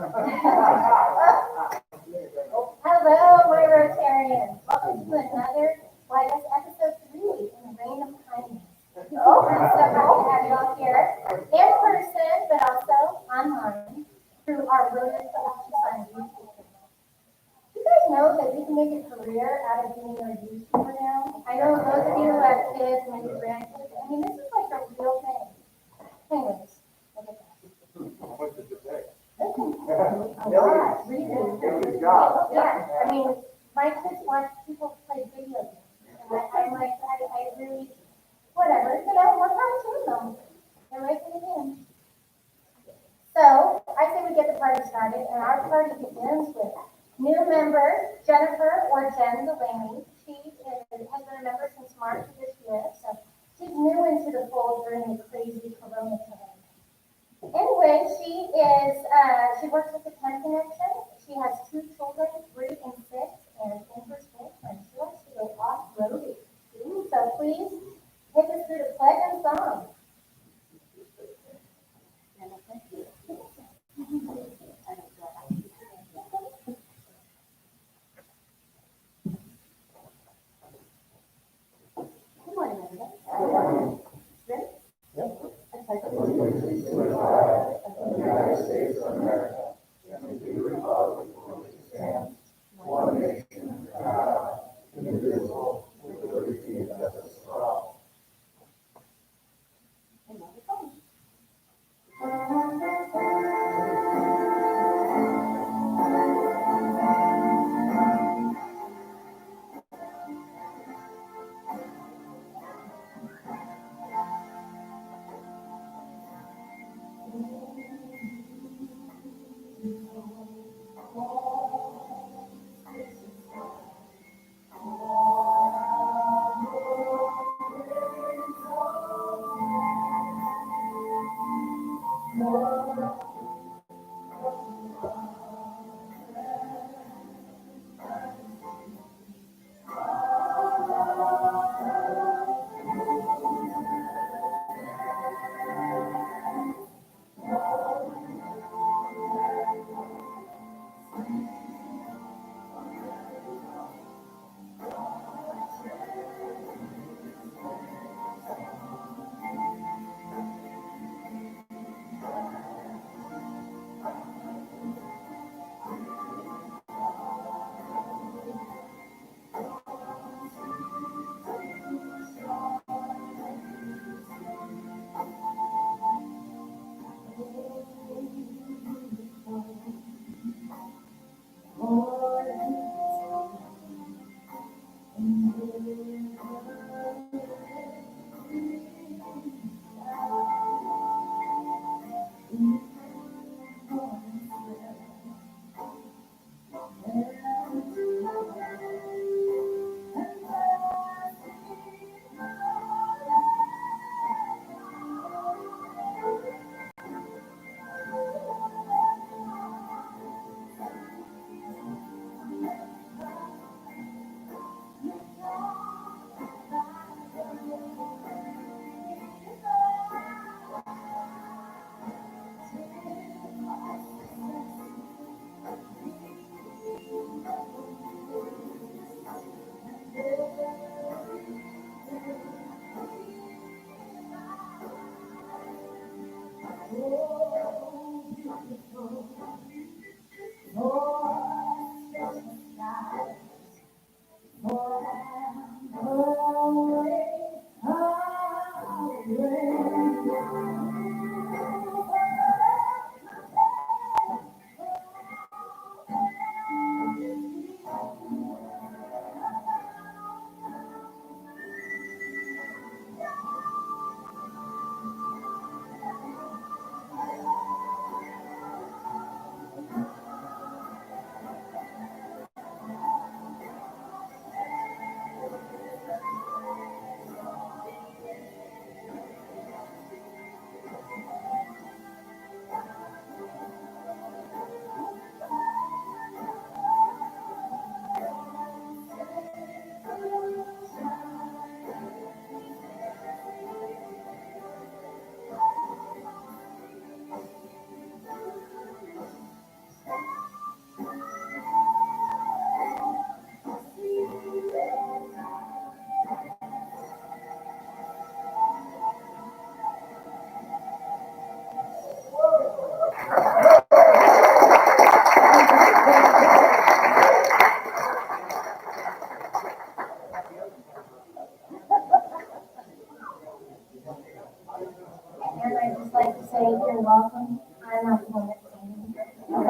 Hello, my Rotarians. Welcome to another, well, I guess episode 3 in Reign of Kindness. Oh, I'm so happy to have you all here in person, but also online through our Rotary Tucson YouTube channel. Do you guys know that we can make a career out of being a YouTuber now? I know those of you who have kids, maybe grandkids. I mean, this is like a real thing. Anyways, look at that. What did it say? A lot, really. Yeah, I mean, my kids watch people play video games. And I'm like, I really, whatever, you know, more power to them. They're making it in. So, I say we get the party started, and our party begins with new member, Jennifer or Jen Delaney. She has been a member since March of this year, so she's new into the fold during the crazy corona time. Anyway, she works with the Penn Connection. She has 2 children, 3 and 6, and in her spare time, she likes to go off-roading. So please take us through the pledge and song. Good morning, everybody. Ready? Yep. United States of America, and the republic for which it stands, one nation under God, indivisible, with liberty and justice for all.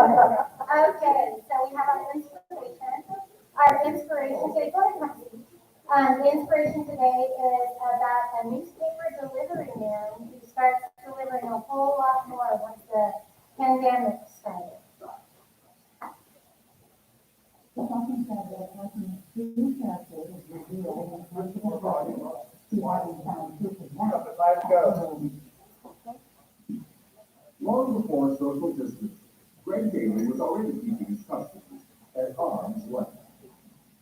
Okay, so we have our inspiration. Our inspiration today, go ahead, Maxine. The inspiration today is about a newspaper delivery man who starts delivering a whole lot more once the pandemic started. The talking said that working two characters is revealed in the personal body. He hadn't found proof of that. Long before social distance, Greg Daly was already keeping his customers at arm's length.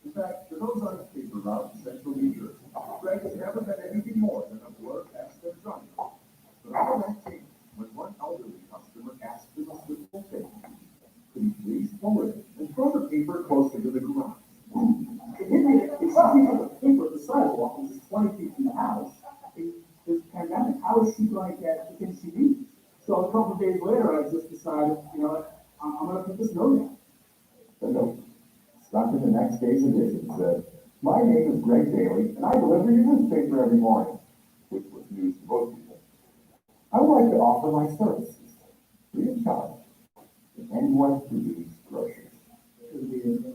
In fact, for those on his paper route in central New Jersey, Greg has never been anything more than a blur past their driver. But all that changed when one elderly customer asked him a simple favor. Could he please pull in and throw the paper closer to the garage? It's something for the paper at the sidewalk, which is 20 feet from the house. This pandemic, how is she going to get the things she needs? So a couple of days later, I just decided, I'm going to put this note in. The note, stuck in the next day's edition, said, "My name is Greg Daly, and I deliver your newspaper every morning," which was news to most people. "I would like to offer my services, free of charge, to anyone who needs groceries."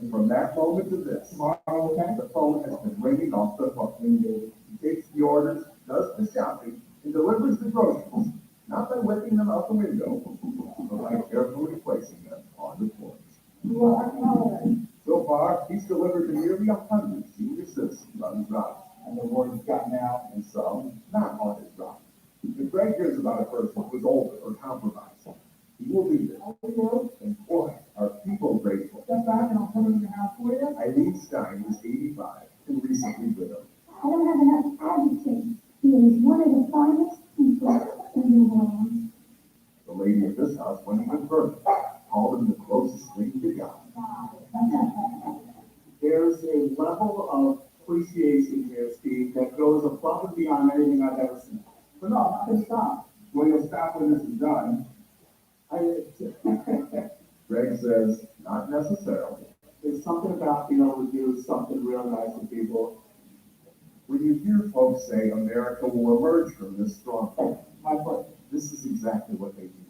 From that moment to this, the phone has been ringing off the hook. He takes the orders, does the shopping, and delivers the groceries, not by whipping them out the window, but by carefully placing them on the porch. So far, he's delivered to nearly 100 senior citizens on his route, and the word has gotten out, and some not on his route. If Greg hears about a person who is older or compromised, he will be there. And boy, are people grateful. Step back and I'll come in the house for you. Eileen Stein is 85 and recently widowed. I don't have enough adjectives. He is one of the finest people in the world. The lady at this house went even further, called him the closest thing to God. There's a level of appreciation here, Steve, that goes above and beyond anything I've ever seen. But no, I'm not going to stop. Well, you'll stop when this is done. Greg says, not necessarily. There's something about being able to do something real nice for people. When you hear folks say America will emerge from this stronger, My friend, this is exactly what they do.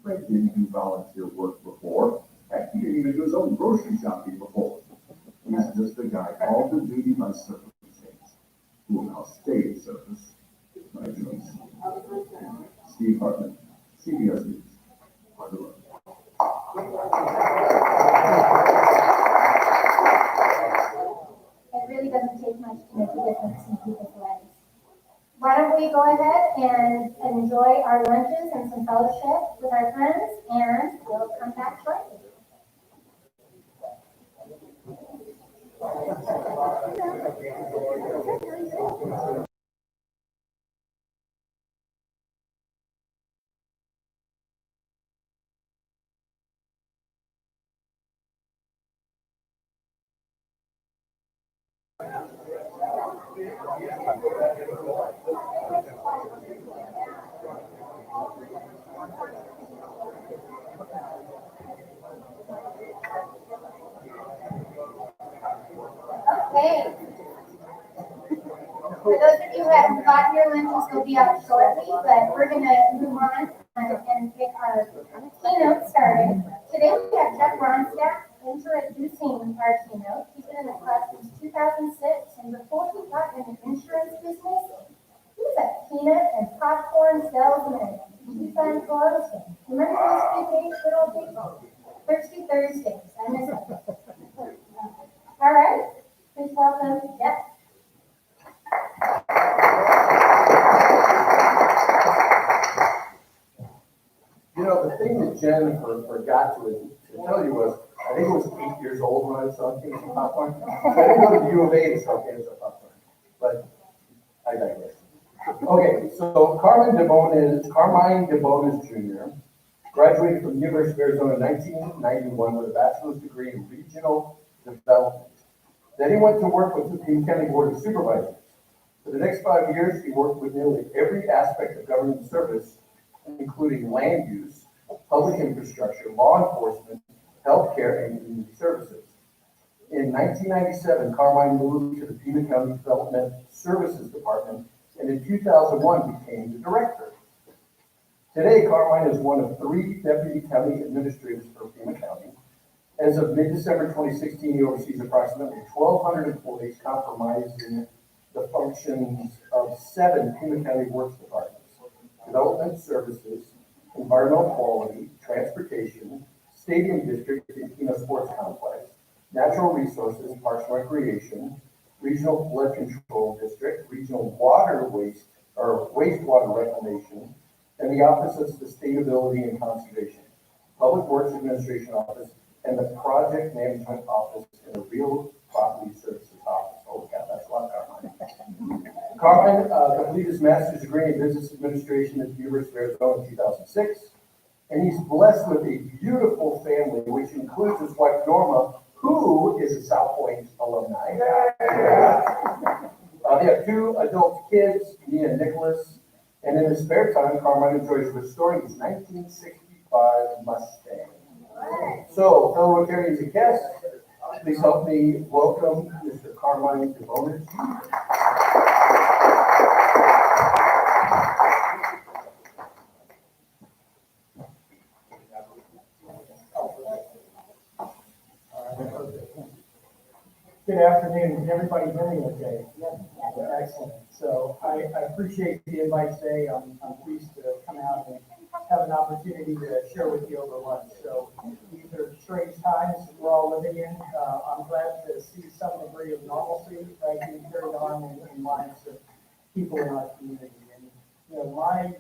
Greg didn't do volunteer work before. Heck, he didn't even do his own grocery shopping before. He's just a guy called to duty by circumstance, who will now stay in service by choice. Steve Hartman, CBS News, on the road. It really doesn't take much to make a difference in people's lives. Why don't we go ahead and enjoy our lunches and some fellowship with our friends, and we'll come back shortly. Okay. For those of you who haven't gotten your lunches, they'll be out shortly, but we're gonna move on and get our keynote started. Today we have Jeff Ronstadt introducing our keynote. He's been in the class since 2006, and before he got in the insurance business, he was a peanut and popcorn salesman in Tucson, Florida. Remember those good days, good old days? Thirsty Thursdays, I miss them. All right, please welcome Jeff. You know, the thing that Jennifer forgot to tell you was, I think it was 8 years old when I saw Kings of Popcorn. I didn't go to the U of A to sell Kings of Popcorn, but I digress. Okay, so Carmine DeBonis Jr. graduated from the University of Arizona in 1991 with a bachelor's degree in regional development. Then he went to work with the King County Board of Supervisors. For the next 5 years, he worked with nearly every aspect of government service, including land use, public infrastructure, law enforcement, healthcare, and community services. In 1997, Carmine moved to the Pima County Development Services Department, and in 2001 became the director. Today, Carmine is one of 3 deputy county administrators for Pima County. As of mid-December 2016, he oversees approximately 1,200 employees, comprising the functions of 7 Pima County Works Departments: Development Services, Environmental Quality, Transportation, Stadium District and Pima Sports Complex, Natural Resources, Parks and Recreation, Regional Flood Control District, Regional Wastewater Reclamation, and the Office of Sustainability and Conservation, Public Works Administration Office, and the Project Management Office and the Real Property Services Office. Oh, yeah, that's a lot, Carmine. Carmine completed his master's degree in business administration at the University of Arizona in 2006, and he's blessed with a beautiful family, which includes his wife Norma, who is a South Point alumni. They have 2 adult kids, me and Nicholas, and in his spare time, Carmine enjoys restoring his 1965 Mustang. So, fellow Rotarians and guests, please help me welcome Mr. Carmine DeBonis. Good afternoon. Can everybody hear me okay? Yes. Excellent. So I appreciate the invite today. I'm pleased to come out and have an opportunity to share with you over lunch. So these are strange times we're all living in. I'm glad to see some degree of normalcy being carried on in lives of people in our community. And my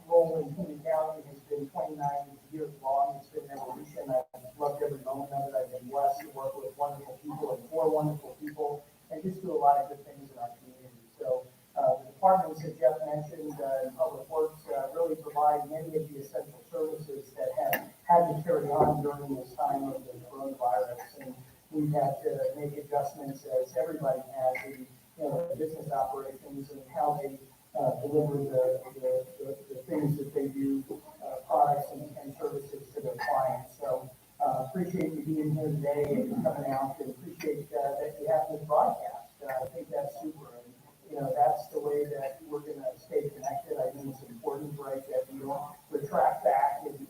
role in Pima County has been 29 years long. It's been an evolution. I've loved every moment of it. I've been blessed to work with wonderful people and for wonderful people and just do a lot of good things in our community. So the departments that Jeff mentioned in Public Works really provide many of the essential services that have had to carry on during this time of the coronavirus. And we've had to make adjustments, as everybody has, in business operations and how they deliver the things that they do, products and services to their clients. So appreciate you being here today and coming out, and appreciate that you have this broadcast. I think that's super. And, that's the way that we're going to stay connected. I think it's important, right, that we don't retract back and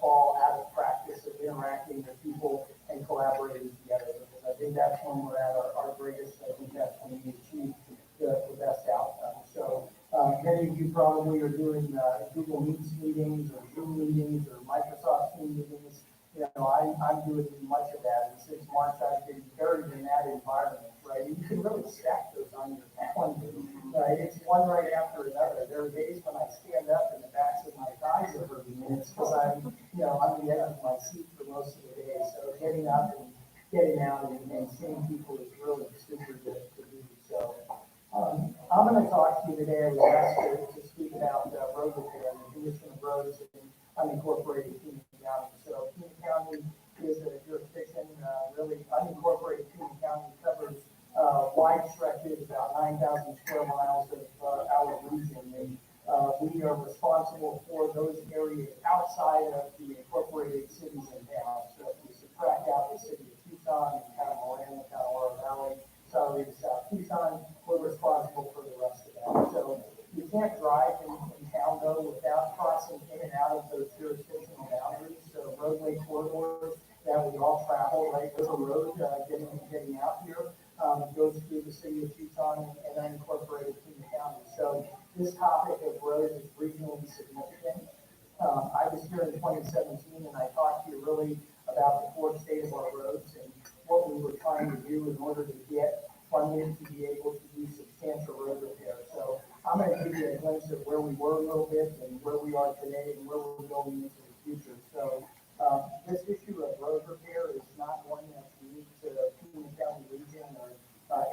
fall out of practice of interacting with people and collaborating together. Because I think that's when we're at our greatest. I think that's when we achieve the best outcome. So many of you probably are doing Google Meets meetings or Zoom meetings or Microsoft Teams meetings. I'm doing much of that. And since March, I've been buried in that environment, right? And you can really stack those on your calendar, right? It's one right after another. There are days when I stand up and the backs of my thighs are hurting, and it's because I'm the end of my seat for most of the day. So getting up and getting out and seeing people is really super good to do. So I'm going to talk to you today. I was asked to speak about road repair and the condition of roads in unincorporated Pima County. So Pima County is a jurisdiction, really unincorporated Pima County covers wide stretches, about 9,000 square miles of our region. And we are responsible for those areas outside of the incorporated cities and towns. So if you subtract out the city of Tucson and kind of Moran, kind of Laurel Valley, sorry, South Tucson, we're responsible for the rest of that. So you can't drive in town, though, without crossing in and out of those jurisdictional boundaries. So roadway corridors that we all travel, right? There's a road getting out here. Goes through the city of Tucson and unincorporated Pima County. So this topic of roads is regionally significant. I was here in 2017 and I talked to you really about the core state of our roads and what we were trying to do in order to get funding to be able to do substantial road repair. So I'm going to give you a glimpse of where we were a little bit and where we are today and where we're going into the future. So this issue of road repair is not one that's unique to the Pima County region or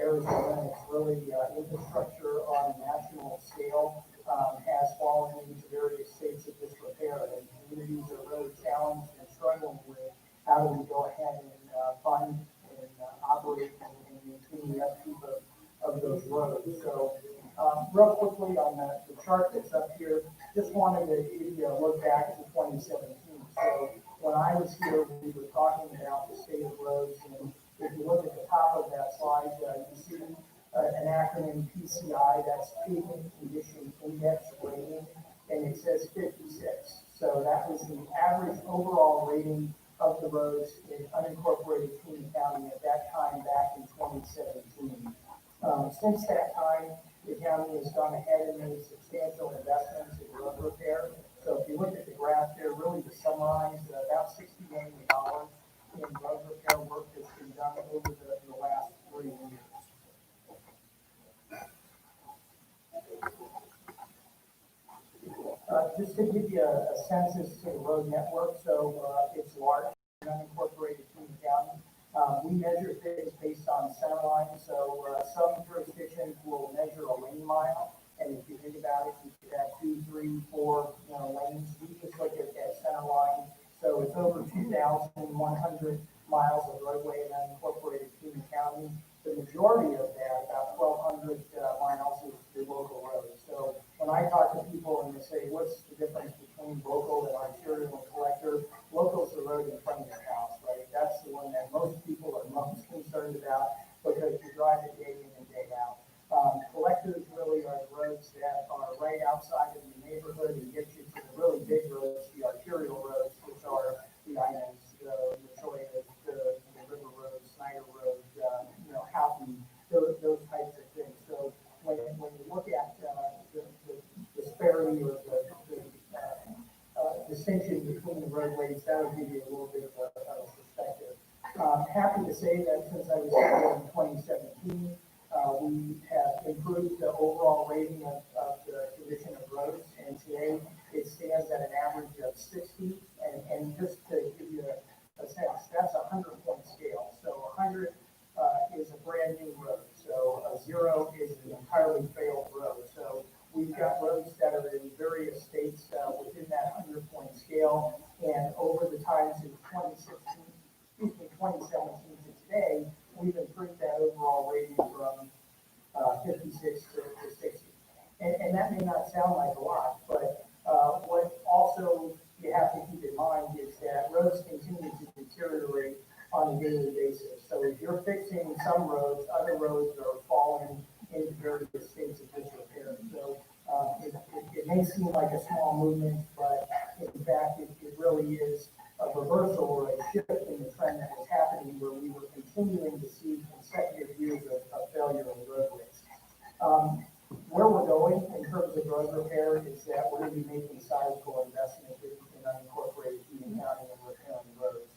Arizona. It's really infrastructure on a national scale has fallen into various states of disrepair, and communities are really challenged and struggling with how do we go ahead and fund and operate and maintain the upkeep of those roads. So real quickly on the chart that's up here, just wanted to give you a look back to 2017. So when I was here, we were talking about the state of roads, and if you look at the top of that slide, you see an acronym PCI, that's Pavement Condition Index rating. And and it says 56. So that was the average overall rating of the roads in unincorporated King County at that time back in 2017. Since that time, the county has gone ahead and made substantial investments in road repair. So if you look at the graph there, really to summarize, about $60 million in road repair work that's been done over the last 3 years. Just to give you a census to the road network, so it's large in unincorporated King County. We measure things based on center line, so some jurisdictions will measure a lane mile, and if you think about it, you could have 2, 3, 4, lanes. We just look at that center line, so it's over 2,100 miles of roadway in unincorporated King County. The majority of that, about 1,200 miles, is the local roads. So when I talk to people and they say, what's the difference between local and arterial and collector? Local's the road in front of your house, right? That's the one that most people are most concerned about because you drive it day in and day out. Collectors really are the roads that are right outside of your neighborhood and get you to the really big roads, the arterial roads, which are the items, the Choias, the River Road, Snyder Road, Houghton, those types of things. So when you look at the disparity or the distinction between the roadways, that'll give you a little bit of a perspective. Happy to say that since I was here in 2017, we have improved the overall rating of the condition of roads, and today it stands at an average of 60. And just to give you a sense, that's a 100-point scale. So 100 is a brand new road. So 0 is an entirely failed road. So we've got roads that are in various states within that 100-point scale. And over the time since 2017 to today, we've improved that overall rating from 56 to 60. And that may not sound like a lot, but what also you have to keep in mind is that roads continue to deteriorate on a daily basis. So if you're fixing some roads, other roads are falling into various states of disrepair. So it may seem like a small movement, but in fact, it really is a reversal or a shift in the trend that was happening where we were continuing to see consecutive years of failure in roadways. Where we're going in terms of road repair is that we're going to be making sizable investments in unincorporated Union County and repairing roads.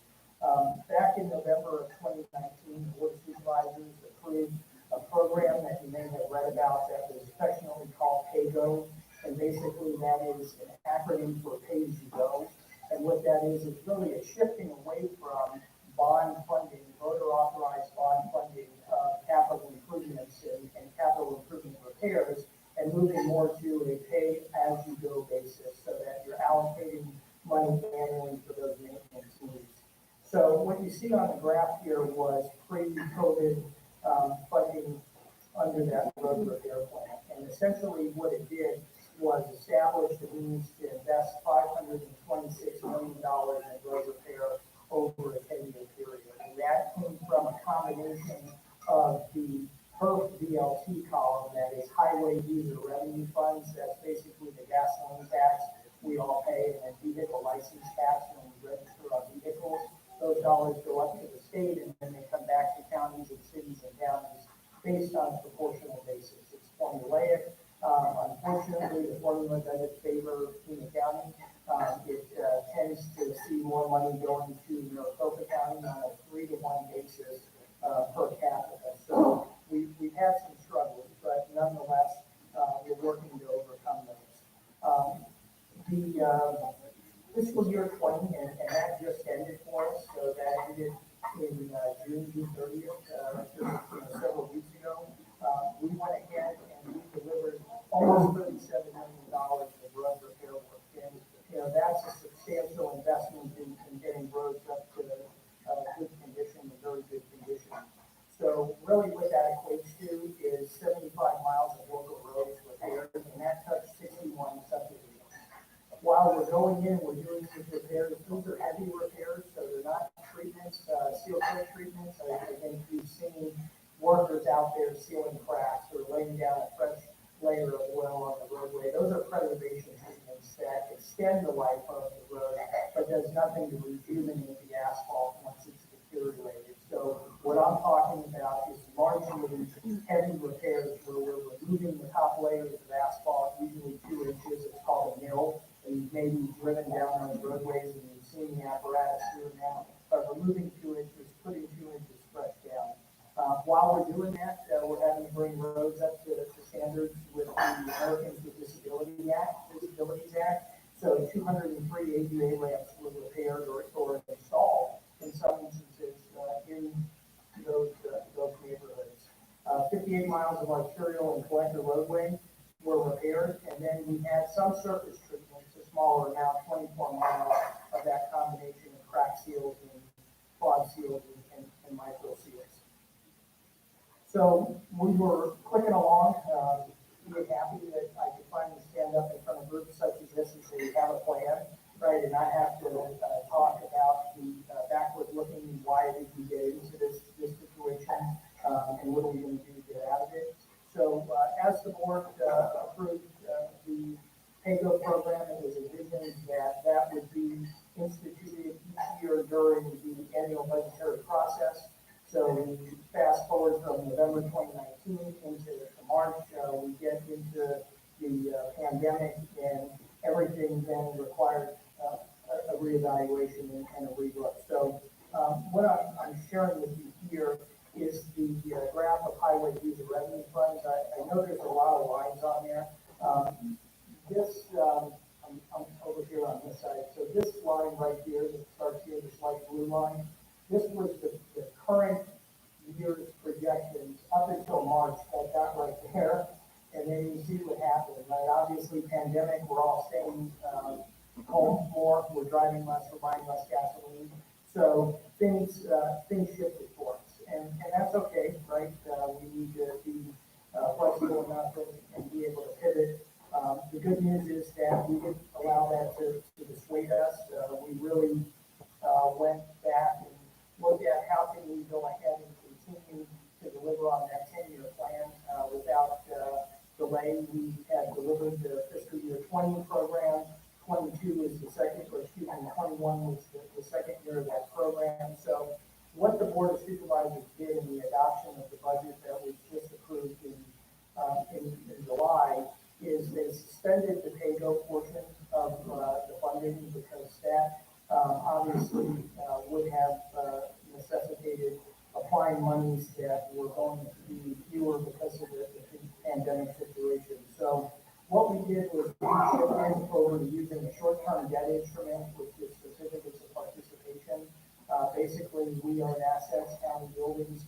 Back in November of 2019, the Board of Supervisors approved a program that you may have read about that was affectionately called PAYGO, and basically that is an acronym for Pay As You Go. And what that is really a shifting away from bond funding, voter authorized bond funding of capital improvements and capital improvement repairs, and moving more to a pay as you go basis so that you're allocating money annually for those maintenance needs. So what you see on the graph here was pre-COVID funding under that road repair plan. And essentially what it did was establish the means to invest $526 million in road repair over a 10-year period. And that came from a combination of the HERF VLT column, that is highway user revenue funds. That's basically the gasoline tax we all pay, and then vehicle license tax when we register our vehicles. Those dollars go up to the state, and then they come back to counties and cities and counties based on a proportional basis. It's formulaic. Unfortunately, the formula doesn't favor Pima County. It tends to see more money going to Maricopa County on a 3-to-1 basis per capita. So we've had some struggles, but nonetheless, we're working to overcome those. The fiscal year 20, and that just ended for us, so that ended in June 30th, several weeks ago. We went ahead and we delivered almost $37 million of road repair work. And that's a substantial investment in getting roads up to good condition, a very good condition. So really what that equates to is 75 miles of local roads repaired, and that touched 61 subdivisions. While we're going in, we're doing these repairs. Those are heavy repairs, so they're not treatments, seal coat treatments. I think you've seen workers out there sealing cracks or laying down a fresh layer of oil on the roadway. Those are preservation treatments down, by removing 2 inches, putting 2 inches fresh down. While we're doing that, we're having to bring roads up to standards with the Americans with Disabilities Act. So 203 ADA ramps were repaired or installed in some instances in those neighborhoods. 58 miles of arterial and collector roadway were repaired, and then we had some surface treatments, a smaller amount, 24 miles of that combination of crack seals and clog seals and micro seals. So we were clicking along, really happy that I could finally stand up in front of groups such as this and say we have a plan, right, and not have to talk about the backward looking and why did we get into this situation, and what are we going to do to get out of it. So as the board approved the PAYGO program, it was envisioned that would be instituted each year during the annual budgetary process. So we fast forward from November 2019 into March, we get into the pandemic, and everything then required a reevaluation and a relook. So what I'm sharing with you here is the graph of highway user revenue funds. I know there's a lot of lines on there. I'm over here on this side. So this line right here that starts here, this light blue line, this was the current year's projections up until March, that right there. And then you see what happened, right? Obviously, pandemic, we're all staying home more, we're driving less, we're buying less gasoline. So things shifted for us. And that's okay, right? We need to be flexible enough and be able to pivot. The good news is that we didn't allow that to dissuade us. We really went back and looked at how can we go ahead and continue to deliver on that 10-year plan without delay. We had delivered the fiscal year 20 program. 22 is the second, or excuse me, 21 was the second year of that program. So what the Board of Supervisors did in the adoption of the budget that was just approved in July is they suspended the PAYGO portion of the funding because that obviously would have necessitated applying monies that were going to be fewer because of the pandemic situation. So what we did was we shifted over to using a short-term debt instrument, which is certificates of participation. Basically, we own assets, county buildings,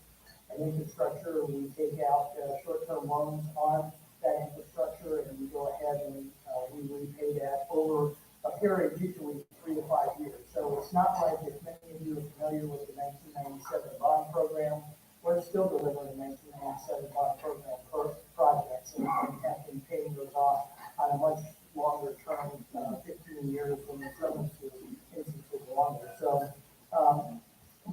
and infrastructure. We take out short-term loans on that infrastructure, and we go ahead and we repay that over a period usually 3 to 5 years. So it's not like, if many of you are familiar with the 1997 bond program, we're still delivering 1997 bond program projects and have been paying those off on a much longer term, 15 years, when in some instances longer. So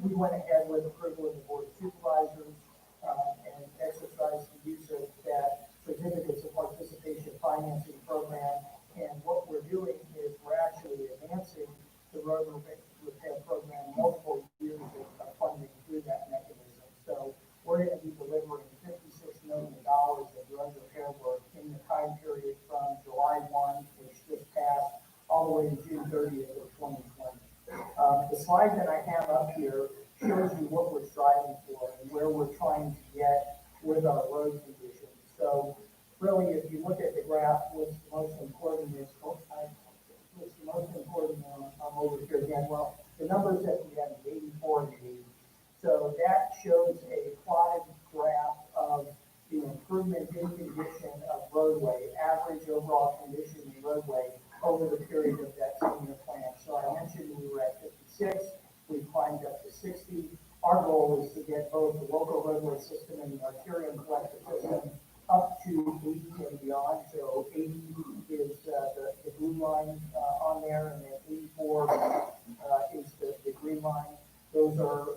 we went ahead with approval of the Board of Supervisors and exercised the use of that certificates of participation financing program. And what we're doing is we're actually advancing the road repair program multiple years of funding through that mechanism. So we're going to be delivering $56 million of road repair work in the time period from July 1, which just passed, all the way to June 30th of 2020. The slide that I have up here shows you what we're striving for and where we're trying to get with our road conditions. So really, if you look at the graph, what's the most important is, I'm over here again, well, the numbers that we have is 84 and 80. So that shows a plotted graph of the improvement in condition of roadway, average overall condition in roadway over the period of that 10-year plan. So I mentioned we were at 56, we climbed up to 60. Our goal is to get both the local roadway system and the arterial and collector system up to 80 and beyond. So 80 is the blue line on there, and then 84 is the green line. Those are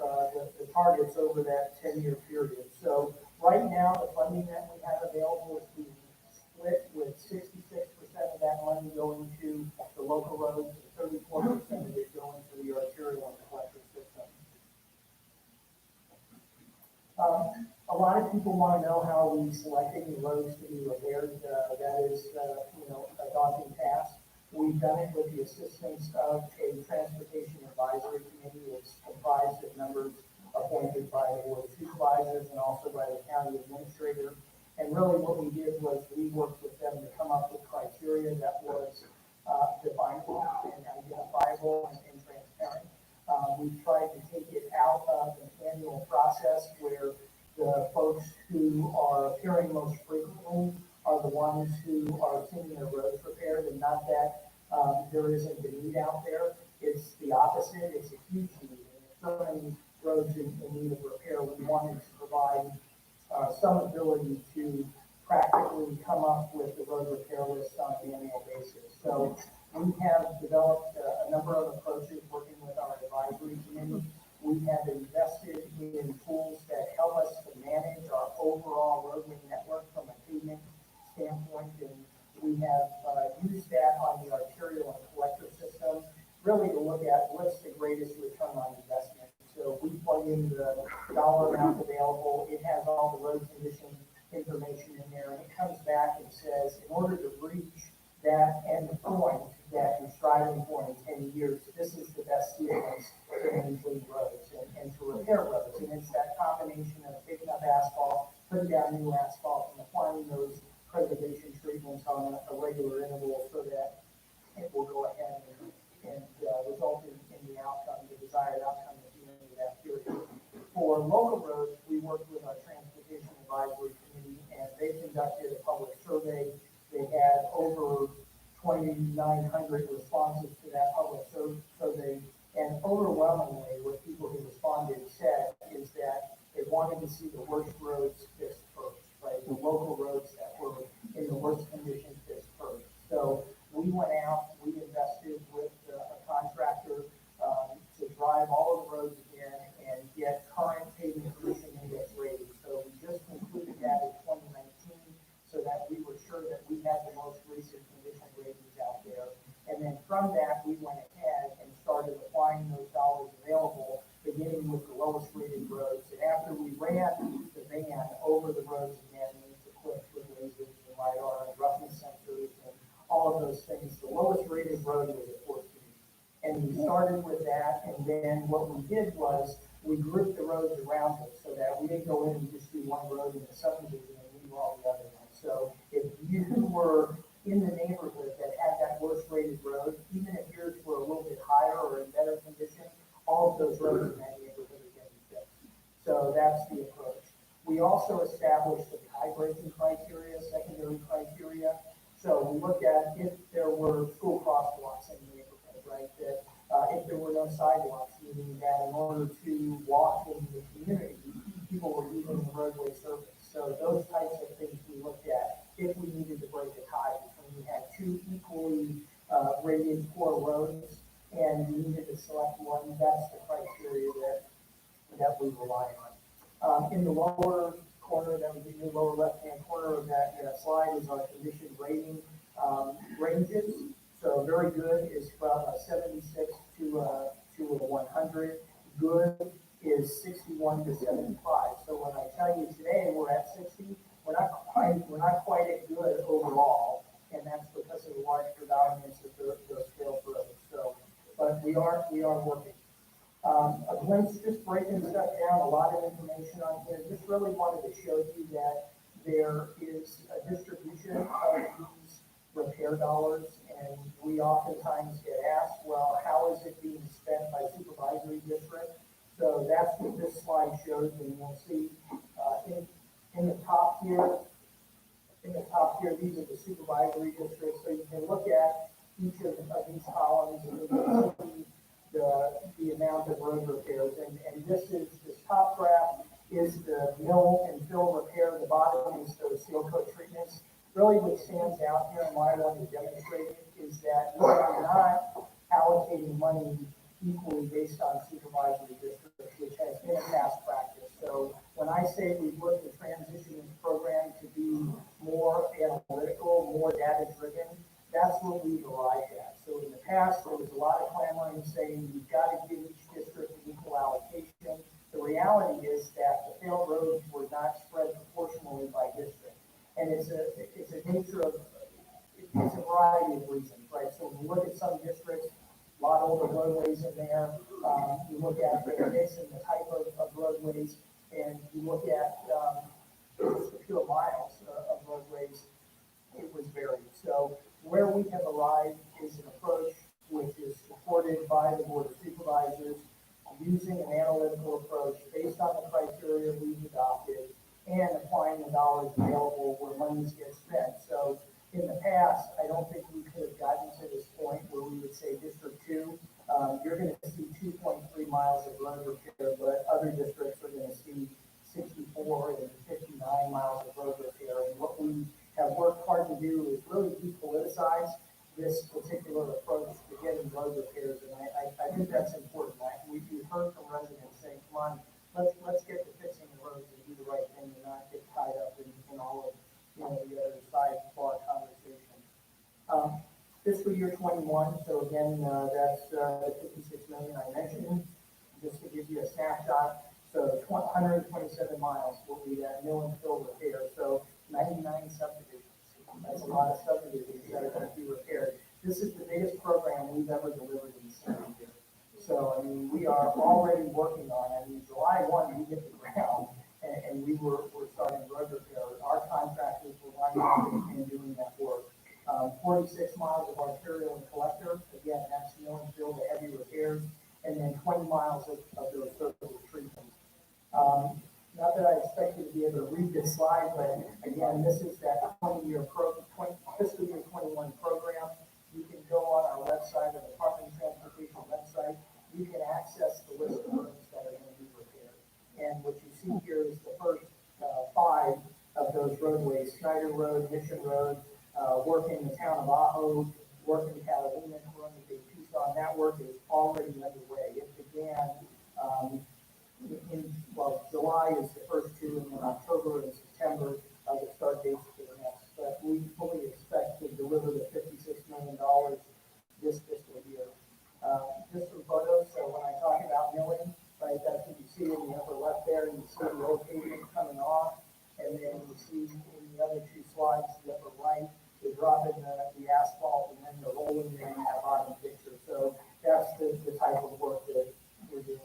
the targets over that 10-year period. So right now, the funding that we have available is being split with 66% of that money going to the local roads, and 34% of it going to the arterial and collector system. A lot of people want to know how we selecting the roads to be repaired. That is, a daunting task. We've done it with the assistance of a transportation advisory committee. It's comprised of members appointed by the board of supervisors and also by the county administrator. And really what we did was we worked with them to come up with criteria that was definable and identifiable and transparent. We've tried to take it out of an annual process where the folks who are appearing most frequently are the ones who are seeing their roads repaired, and not that there isn't a need out there. It's the opposite. It's a huge need. And there's so many roads in need of repair. We wanted to provide some ability to practically come up with the road repair list on an annual basis. So we have developed a number of approaches working with our advisory committee. We have invested in tools that help us to manage our overall roadway network from a pavement standpoint, and we have used that on the arterial and collector system, really to look at what's the greatest return on investment. So we plug in the dollar amount available. It has all the road condition information in there, and it comes back and says, in order to reach that end point that you're striving for in 10 years, this is the best sequence to maintain roads and to repair roads. And it's that combination of taking up asphalt, putting down new asphalt, and applying those preservation treatments on a regular interval so that it will go ahead and result in the outcome, the desired outcome at the end of that period. For local roads, we worked with our transportation advisory committee, and they conducted a public survey. They had over 2,900 responses to that public survey, and overwhelmingly what people who responded said is that they wanted to see the worst roads fixed first, right? The local roads that were in the worst condition fixed first. So we went out, we invested with a contractor to drive all of the roads again and get current paving condition index ratings. So we just concluded that in 2019 so that we were sure that we had the most recent condition ratings out there. And then from that, we went ahead and started applying those dollars available, beginning with the lowest rated roads. And after we ran the van over the roads again, we equipped with lasers and LiDAR and roughness sensors and all of those things, the lowest rated road was at 14. And we started with that, and then what we did was we grouped the roads around it so that we didn't go in and just do one road in the subdivision and leave all the other ones. So if you were in the neighborhood that had that worst rated road, even if yours were a little bit higher or in better condition, all of those roads in that neighborhood are getting fixed. So that's the approach. We also established a tie-breaking criteria, secondary criteria. So we looked at if there were school crosswalks in the neighborhood, right? That if there were no sidewalks, meaning that in order to walk in the community, people were using the roadway surface. So those types of things we looked at if we needed to break a tie between we had two equally rated poor roads and we needed to select one. That's the criteria that we rely on. In the lower corner, that would be the lower left-hand corner of that slide is our condition rating ranges. So very good is from a 76 to a 100. Good is 61 to 75. So when I tell you today we're at 60, we're not quite at good overall, and that's because of the large predominance of those failed roads. So, but we are working. A glimpse, just breaking stuff down, a lot of information on here. Just really wanted to show you that there is a distribution of these repair dollars, and we oftentimes get asked, well, how is it being spent by supervisory district? So that's what this slide shows, and you'll see in the top here, these are the supervisory districts. So you can look at each of these columns and you can see the amount of road repairs. And this top graph is the mill and fill repair. The bottom is the seal coat treatments. Really what stands out here and why I want to demonstrate it is that we are not allocating money equally based on supervisory districts, which has been a past practice. So when I say we've looked at transitioning the program to be more analytical, more data-driven, that's what we've arrived at. So in the past, there was a lot of clamoring saying you've got to give each district an equal allocation. The reality is that the failed roads were not spread proportionally by district. And it's a nature of, it's a variety of reasons, right? So when we look the mix and the type of roadways, and you look at, just the pure miles of roadways, it was varied. So where we have arrived is an approach which is supported by the Board of Supervisors, using an analytical approach based on the criteria we've adopted and applying the dollars available where monies get spent. So in the past, I don't think we could have gotten to this point where we would say District 2, you're going to see 2.3 miles of road repair, but other districts are going to see 64 and 59 miles of road repair. And what we have worked hard to do is really depoliticize this particular approach to getting road repairs. And I think that's important. We've heard from residents saying, come on, let's get to fixing the roads and do the right thing and not get tied up in all of, the other side of our conversation. Fiscal year 21, so again, that's the 56 million I mentioned. Just to give you a snapshot, so 127 miles will be that mill and fill repair, so 99 subdivisions. That's a lot of subdivisions that are going to be repaired. This is the biggest program we've ever delivered in the single year. So, I mean, we are already working on it. I mean, July 1, we hit the ground, and we're starting road repair. Our contractors were lining up and doing that work. 46 miles of arterial and collector, again, that's mill and fill, the heavy repairs, and then 20 miles of those surface treatments. Not that I expect you to be able to read this slide, but again, this is that fiscal year 21 program. You can go on our website, the Department of Transportation website. You can access the list of roads that are going to be repaired. And what you see here is the first 5 of those roadways: Snyder Road, Mission Road, work in the town of Ajo, work in Catalina, Columbia, Tucson. That work is already underway. It began July is the first 2, and then October and September are the start dates for the next. But we fully expect to deliver the $56 million this fiscal year. Just some photos. So when I talk about milling, right, that's what you see in the upper left there. You see the old pavement coming off, and then you see in the other 2 slides, the upper right, they're dropping the asphalt, and then they're rolling in that bottom picture. So that's the type of work that we're doing.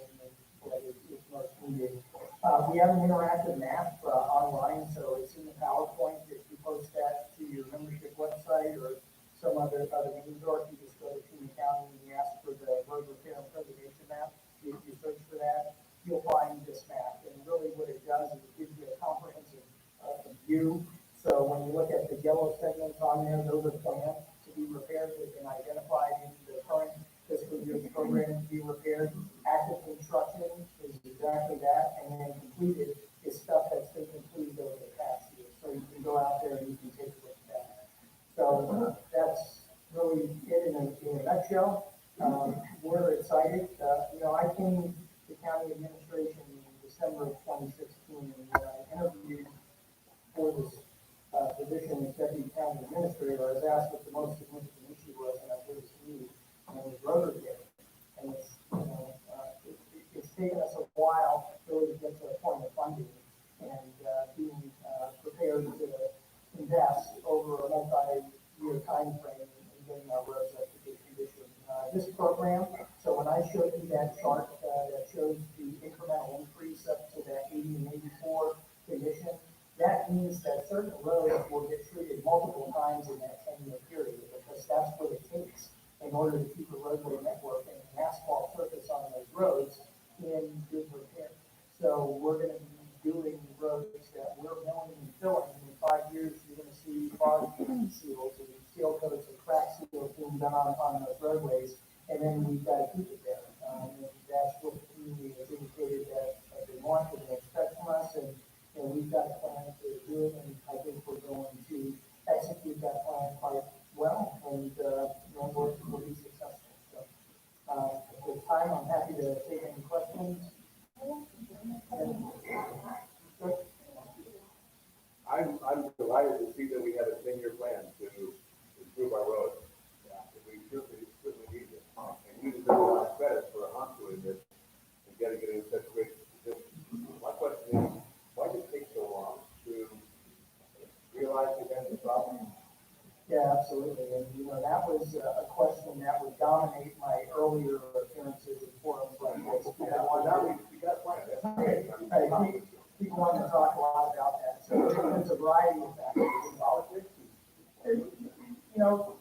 We have an interactive map online, so it's in the PowerPoint. If you post that to your membership website or some other means, or if you just go to King County and you ask for the road repair and preservation map, you search for that, you'll find this map. And really what it does is it gives you a comprehensive view. So when you look at the yellow segments on there, those are planned to be repaired. They've been identified in the current fiscal year's program to be repaired. Active construction is exactly that, and then completed is stuff that's been completed over the past year. So you can go out there and you can take a look at that. So that's really it in a nutshell. We're excited. I came to county administration in December of 2016, and when I interviewed for this position as deputy county administrator, I was asked what the most significant issue was, and I gave it to me, and it was road repair. And it's taken us a while really to get to a point of funding and being prepared to invest over a multi-year time frame in getting our roads up to good condition. This program, so when I showed you that chart that shows the incremental increase up to that 80 and 84 condition, that means that certain roads will get treated multiple times in that 10-year period, because that's what it takes in order to keep a roadway network and an asphalt surface on those roads in good repair. So we're going to be doing roads that we're milling and filling. In 5 years, you're going to see fog seals and seal coats and crack seals being done on those roadways, and then we've got to keep it there. And that's what the community has indicated that they want and they expect from us, and we've got a plan to do it, and I think we're going to execute that plan quite well, and we'll be successful. So, at this time, I'm happy to take any questions. I'm delighted to see that we have a 10-year plan to improve our roads. We certainly need it. And you deserve a lot of credit for doing this and getting it in such great position. My question is, why did it take so long to realize we had the problem? Yeah, absolutely. And, that was a question that would dominate my earlier appearances in forums like this. Yeah, well, that people want to talk a lot about that. So there's a variety of factors involved with it. You know,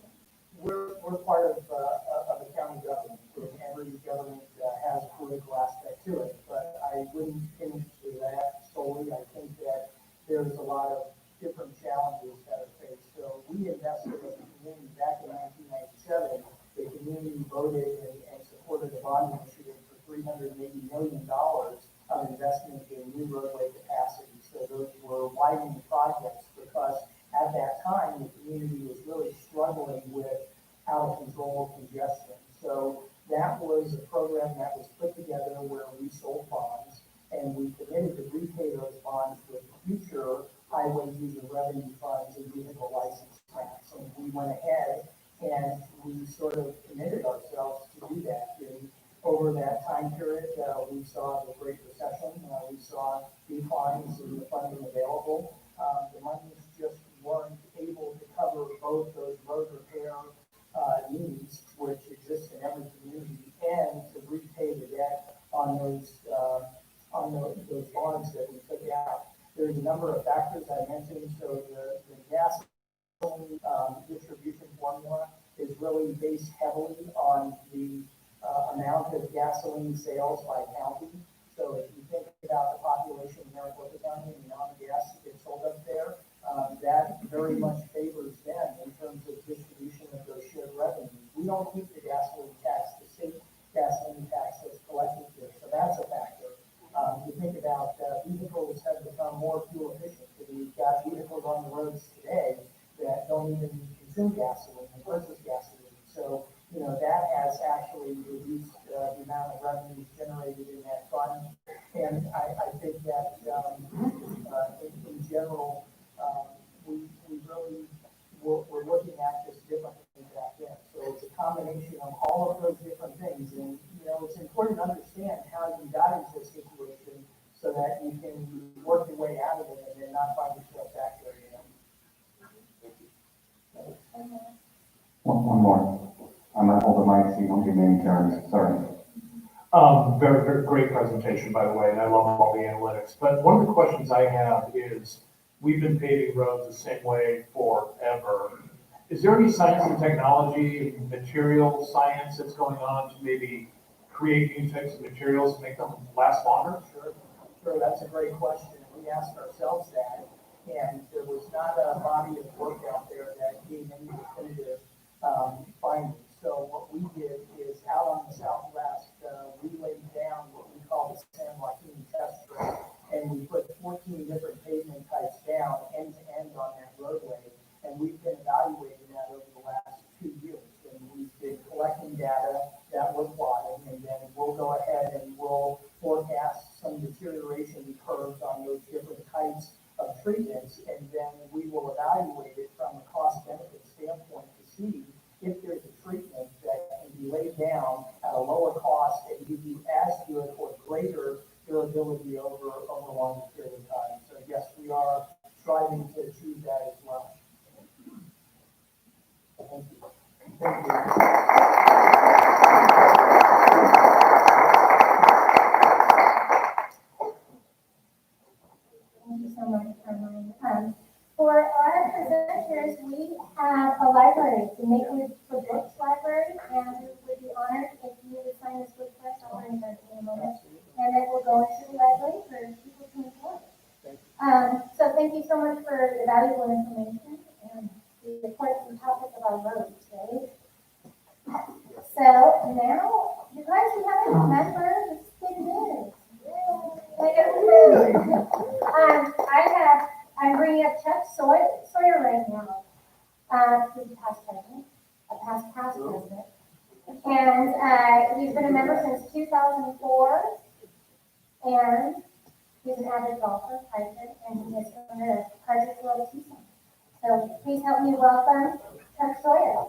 we're part of a county government, and every government has a political aspect to it. But I wouldn't think to that solely. I think that there's a lot of different challenges that are faced. So we invested as a community back in 1997. The community voted and supported a bond initiative for $380 million of investment in new roadway capacity. So those were widening projects because at that time the community was really struggling with out of control congestion. So that was a program that was put together where we sold bonds and we committed to repay those bonds with future highway user revenue funds and vehicle license grants. And we went ahead and we sort of committed ourselves to do that. And over that time period, we saw the Great Recession. We saw declines in the funding available. The monies just weren't able to cover both those road repair needs, which exist in every community, and to repay the debt on those bonds that we took out. There's a number of factors I mentioned. So the gas distribution formula is really based heavily on the amount of gasoline sales by county. So if you think about the population in Maricopa County and the amount of gas that gets sold up there, that very much favors them in terms of distribution of those shared revenues. We don't keep the gasoline tax, the state gasoline tax that's collected here, so that's a factor. You think about vehicles have become more fuel efficient. We've got vehicles on the roads today that don't even consume gasoline and purchase gasoline. So, you know, that has actually reduced the amount of revenue generated in that fund. And I think that in general, we really, we're looking at this differently back then. So it's a combination of all of those different things. And, you know, it's important to understand how you got into a situation so that you can work your way out of it and then not find yourself back there again. One more. I'm gonna hold the mic so you don't get many turns. Sorry. Very, very great presentation, by the way, and I love all the analytics. But one of the questions I have is, we've been paving roads the same way forever. Is there any science and technology, material science that's going on to maybe create new types of materials and make them last longer? Sure, that's a great question. We asked ourselves that, and there was not a body of work out there that gave any definitive findings. So what we did is out on the Southwest, we laid down what we call the San Joaquin test track, and we put 14 different pavement types down end to end on that roadway. And we've been evaluating that over the last 2 years. And we've been collecting data that we're plotting, and then we'll go ahead and we'll forecast some deterioration curves on those different types of treatments, and then we will evaluate it from a cost-benefit standpoint to see if there's a treatment that can be laid down at a lower cost and give you as good or greater durability over a longer period of time. So yes, we are striving to achieve that as well. Thank you. Thank you. Thank you so much, Carmine. For our presenters, we have a library, the Makewood for Books library, and we would be honored if you would sign this book for us. I'll bring that in a moment. And then we'll go into the library for people to enjoy. So thank you so much for the valuable information and the important topic of our roads today. So now, you guys, we have a member of the big news. I'm bringing up Chuck Sawyer right now. He's a past president, president. And he's been a member since 2004. And he's an avid golfer, hiker, and he is owner of Carter's World Tucson. So please help me welcome Chuck Sawyer.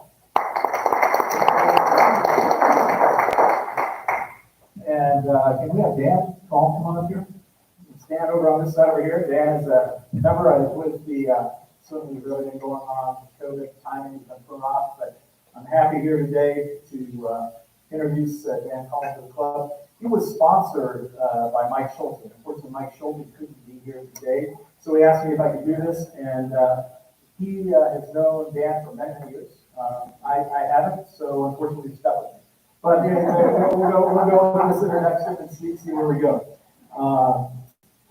And can we have Dan Paul come on up here? Dan over on this side over here. Dan is a member with the, certainly really been going on COVID timing has been put off, but I'm happy here today to introduce Dan Collins to the club. He was sponsored by Mike Schultz. Of course, unfortunately, Mike Schulte couldn't be here today. So he asked me if I could do this, and he has known Dan for many, many years. I haven't, so unfortunately, he's stuck with me. But we'll go with this introduction and see where we go.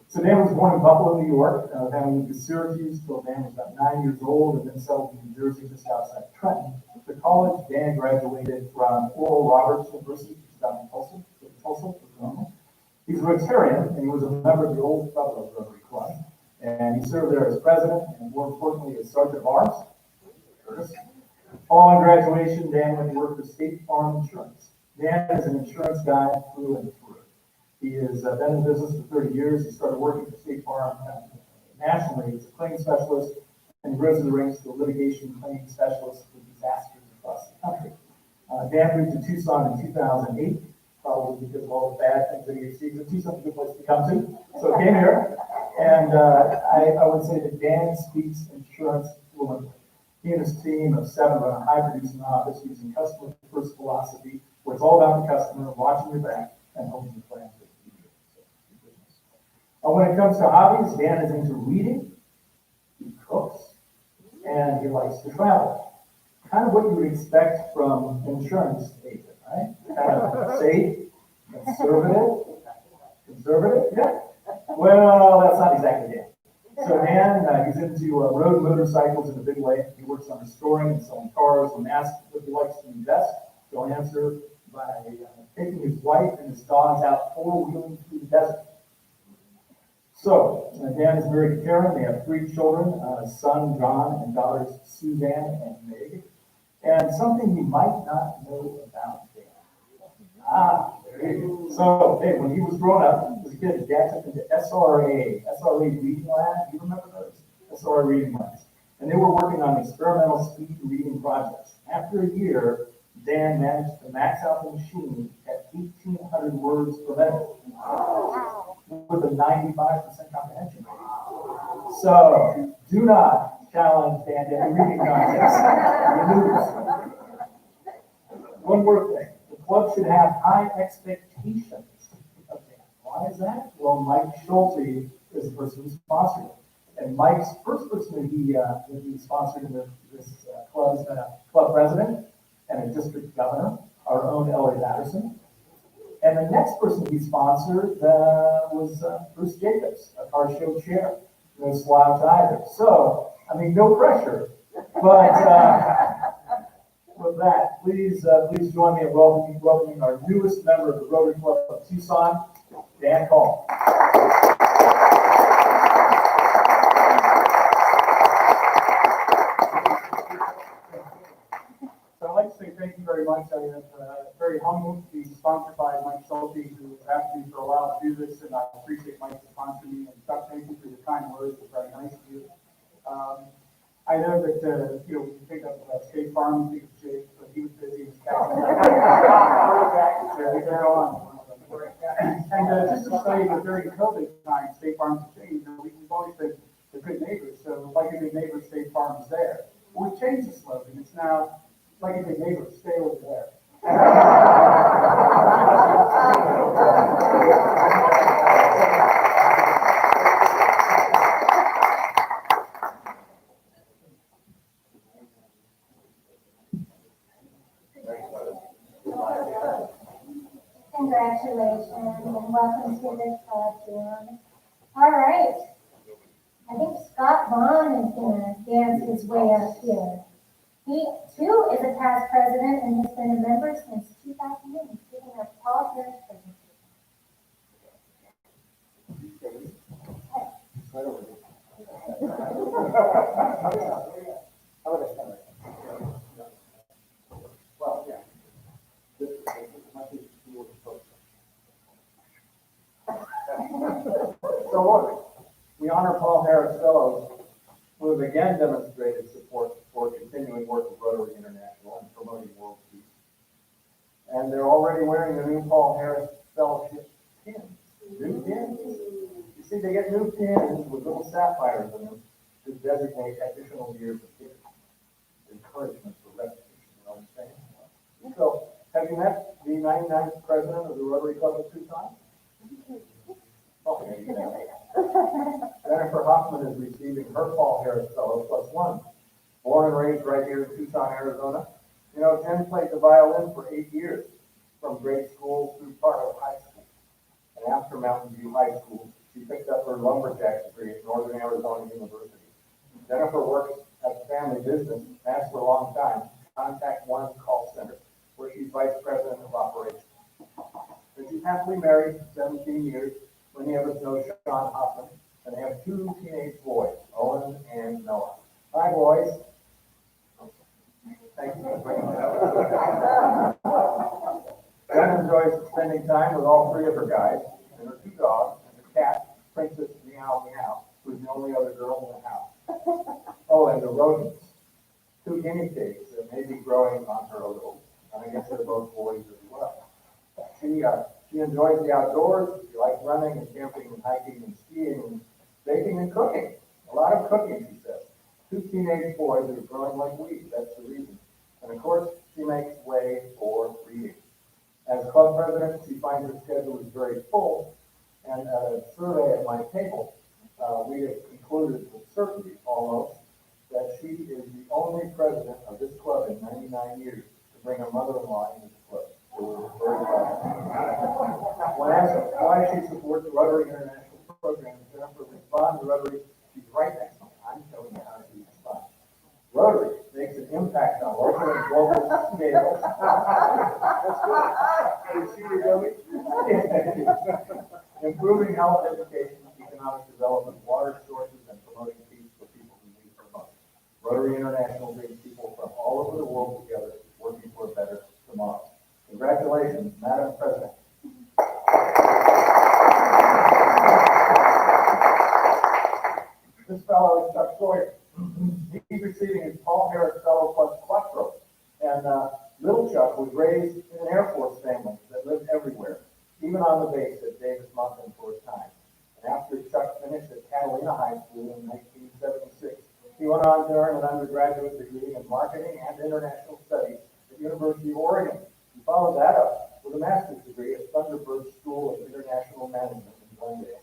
So Dan was born in Buffalo, New York. Then moved to Syracuse till Dan was about 9 years old, and then settled in New Jersey, just outside Trenton. For college, Dan graduated from Oral Roberts University, which is down in Tulsa, Oklahoma. He's a Rotarian, and he was a member of the Old Buffalo Rotary Club. And he served there as president, and more importantly, as sergeant of arms. Following graduation, Dan went to work for State Farm Insurance. Dan is an insurance guy through and through. He has been in business for 30 years. He started working for State Farm nationally as a claims specialist, and he rose in the ranks to a litigation claims specialist for disasters across the country. Dan moved to Tucson in 2008, probably because of all the bad things that he received. Tucson's a good place to come to, so he came here. And I would say that Dan speaks insurance fluently. He and his team of 7 run a high-producing office using customer-first philosophy, where it's all about the customer, watching your back, and hoping your plans for the future. When it comes to hobbies, Dan is into reading, he cooks, and he likes to travel. Kind of what you would expect from an insurance agent, right? Kind of safe, conservative, yeah. Well, that's not exactly it. So Dan, he's into road motorcycles in a big way. He works on restoring and selling cars. When asked what he likes to invest, he'll answer by taking his wife and his dogs out four-wheeling through the desert. So Dan is married to Karen. They have 3 children, son John and daughters Suzanne and Meg. And something you might not know about Dan. So, hey, when he was growing up, as a kid, his dad took him to SRA reading lab. You remember those? SRA reading labs. And they were working on experimental speed reading projects. After a year, Dan managed to max out the machine at 1,800 words per minute with a 95% comprehension rate. So, do not challenge Dan to any reading contest. You lose. One more thing. The club should have high expectations of Dan. Why is that? Well, Mike Schulte is the person who sponsored it. And Mike's first person that he sponsored in this club has been a club president and a district governor, our own Elliot Patterson. And the next person he sponsored was Bruce Jacobs, a car show chair. No slouch either. So, I mean, no pressure. But with that, please join me in welcoming our newest member of the Rotary Club of Tucson, Dan Call. So I'd like to say thank you very much. I am very humbled to be sponsored by Mike Schulte, who asked me for a while to do this, and I appreciate Mike sponsoring me. And Chuck, thank you for your kind words. It's very nice of you. I know that, when you think of State Farm, you think of Jake, but he was busy with Captain. And just to say that during COVID time, State Farm's changed. We've always been the good neighbors, so like a good neighbor, State Farm is there. We've changed the slogan. It's now like a good neighbor, stay over there. Congratulations and welcome to the club, Dan. All right. I think Scott Vaughn is going to dance his way up here. He, too, is a past president and has been a member since 2008. He's giving us Paul Harris presentation. So look, we honor Paul Harris Fellows who have again demonstrated support for continuing work with Rotary International and promoting world peace. And they're already wearing the new Paul Harris Fellowship pins. New pins. You see, they get new pins with little sapphires in them to designate additional years of care. Encouragement for repetition, you know what I'm saying? So, have you met the 99th president of the Rotary Club of Tucson? Oh, yeah, you met. Jennifer Hoffman is receiving her Paul Harris Fellow +1. Born and raised right here in Tucson, Arizona. You know, Jen played the violin for 8 years, from grade school through part of high school. And after Mountain View High School, she picked up her lumberjack degree at Northern Arizona University. Jennifer works at the family business, has for a long time, Contact One Call Center, where she's vice president of operations. And she's happily married 17 years. Many of us know Sean Hoffman, and they have 2 teenage boys, Owen and Noah. Hi, boys. Thank you for bringing that up. Jen enjoys spending time with all 3 of her guys, and her 2 dogs, and her cat, Princess Meow Meow, who's the only other girl in the house. Oh, and the rodents. 2 guinea pigs that may be growing on her a little, and I guess they're both boys as well. She enjoys the outdoors. She likes running and camping and hiking and skiing and baking and cooking. A lot of cooking, she says. 2 teenage boys that are growing like weeds. That's the reason. And of course, she makes way for reading. As club president, she finds her schedule is very full. And a survey at my table, we have concluded with certainty almost that she is the only president of this club in 99 years to bring her mother-in-law into the club. So we're very proud. When asked why she supports the Rotary International Program, Jennifer responds to Rotary. She's right next to me. I'm telling you how she responds. Rotary makes an impact on local and global scale. That's good. Is she really? Improving health, education, economic development, water sources, and promoting peace for people who need it most. Rotary International brings people from all over the world together, working for a better tomorrow. Congratulations, Madam President. This fellow is Chuck Sawyer. He's receiving his Paul Harris Fellow +4. And little Chuck was raised in an Air Force family that lived everywhere, even on the base at Davis Mountain for a time. And after Chuck finished at Catalina High School in 1976, he went on to earn an undergraduate degree in marketing and international studies at the University of Oregon. He followed that up with a master's degree at Thunderbird School of International Management in Glendale.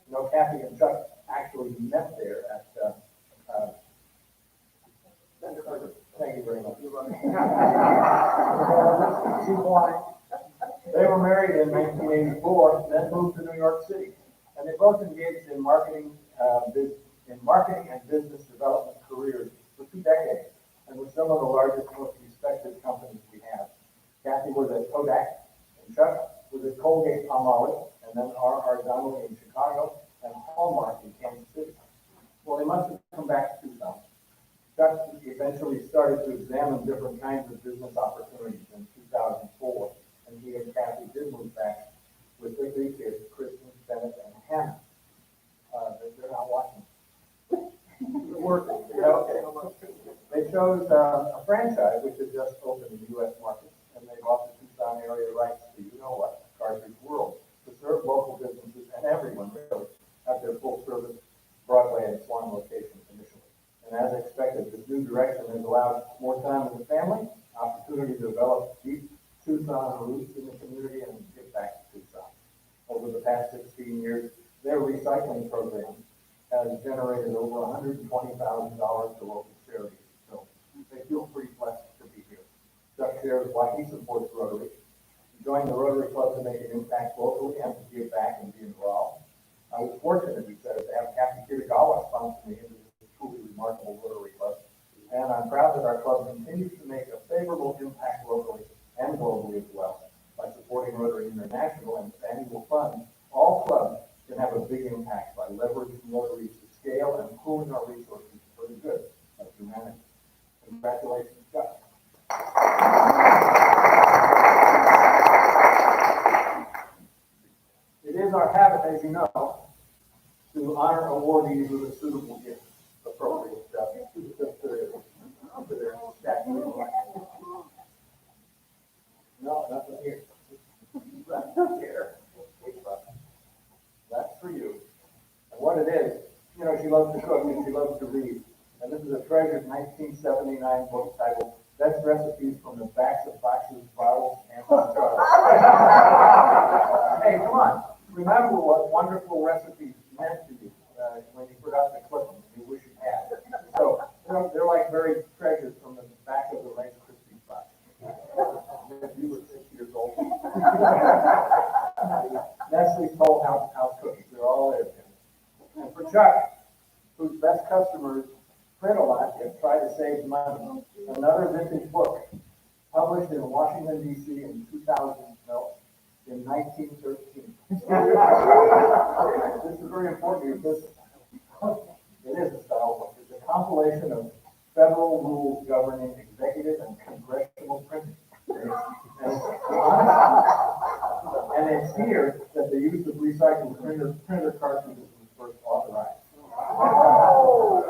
You know, Kathy and Chuck actually met there at thank you very much. They were married in 1984, then moved to New York City, and they both engaged in marketing and business development careers for 2 decades, and were some of the largest, most respected companies we have. Kathy was at Kodak, and Chuck was at Colgate Palmolive, and then R.R. Donnelly in Chicago, and Hallmark in Kansas City. Well, they must have come back to Tucson. Chuck eventually started to examine different kinds of business opportunities in 2004, and he and Kathy did move back with their 3 kids, Kristen, Bennett, and Hannah. They're not watching. They're working. Yeah, okay. They chose a franchise which had just opened in the U.S. market, and they bought the Tucson area rights to, you know what, Cartridge World, to serve local businesses and everyone really at their full-service Broadway and Swan locations initially. And as expected, this new direction has allowed more time with the family, opportunity to develop deep Tucson roots in the community, and get back to Tucson. Over the past 16 years, their recycling program has generated over $120,000 to local charities. So they feel pretty blessed to be here. Chuck shares why he supports Rotary. He joined the Rotary Club to make an impact locally and to give back and be involved. I was fortunate, he said, to have Kathy Kitagawa sponsor me into this truly remarkable Rotary Club. And I'm proud that our club continues to make a favorable impact locally and globally as well. By supporting Rotary International and its annual fund, all clubs can have a big impact by leveraging Rotary to scale and pooling our resources for the good of humanity. Congratulations, Chuck. It is our habit, as you know, to honor awardees with a suitable gift, appropriate to their statue. No, nothing here. Nothing here. That's for you. And what it is, you know, she loves to cook and she loves to read. And this is a treasured 1979 book titled Best Recipes from the Backs of Boxes, Bottles, and Jars. Hey, come on. Remember what wonderful recipes meant to you. when you forgot to clip them, you wish you had. So they're like very treasured from the back of the Rice Krispies box. If you were 6 years old. Nestle's Toll House cookies, they're all there. And for Chuck, whose best customers print a lot and try to save money, another vintage book published in Washington, D.C. in 1913. This is very important because it is a style book. It's a compilation of federal rules governing executive and congressional printing. And it's here that the use of recycled printer cartridges was first authorized. Oh, I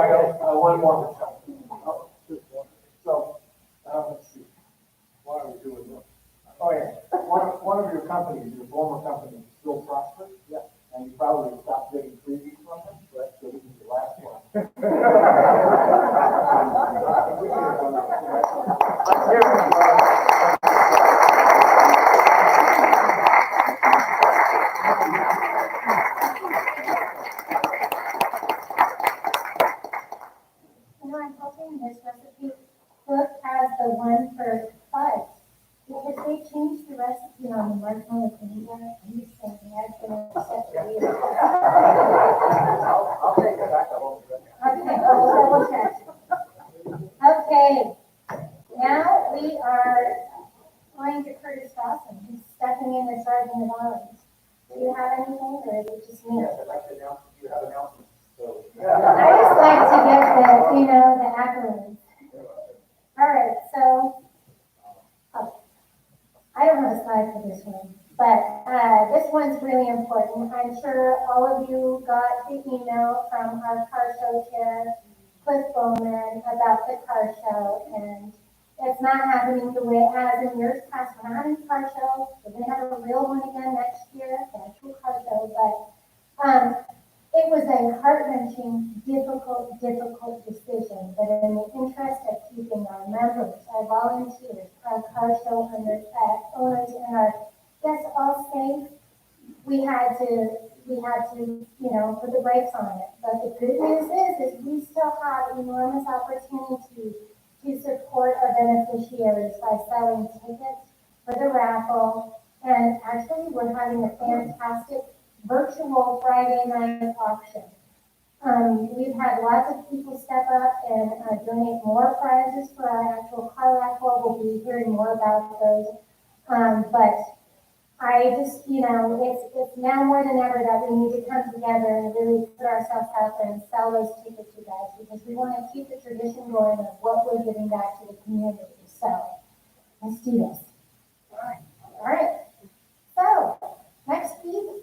got one more. So, let's see. Why are we doing this? Oh, yeah. One of your companies, your former company, still prospers. Yeah. And you probably stopped getting freebies from them, but so this is the last one. Let's hear from you. I'm hoping this recipe book has the one for fudge. Because they changed the recipe on the marshmallow vinegar, and you said that's going to upset you. I'll take it back. I won't. Okay, we'll double check. Okay, now we are going to Curtis Dawson, who's stepping in and starting the volleys. Do you have anything, or is it just me? Yes, I'd like to announce, you have announcements, so. I just like to get the accolades. All right, so, I don't have a slide for this one, but this one's really important. I'm sure all of you got the email from our car show chair, Cliff Bowman, about the car show, and it's not happening the way it has in years past. We're not having a car show. We're going to have a real one again next year, an actual car show, but it was a heart-wrenching, difficult decision, but in the interest of keeping our members, our volunteers, our car show owners, and our guests all safe, we had to, put the brakes on it. But the good news is we still have enormous opportunity to support our beneficiaries by selling tickets for the raffle. And actually, we're having a fantastic virtual Friday night auction. We've had lots of people step up and donate more prizes for our actual car raffle. We'll be hearing more about those. But I just, it's now more than ever that we need to come together and really put ourselves out there and sell those tickets, you guys, because we want to keep the tradition going of what we're giving back to the community. So let's do this. All right. So next week,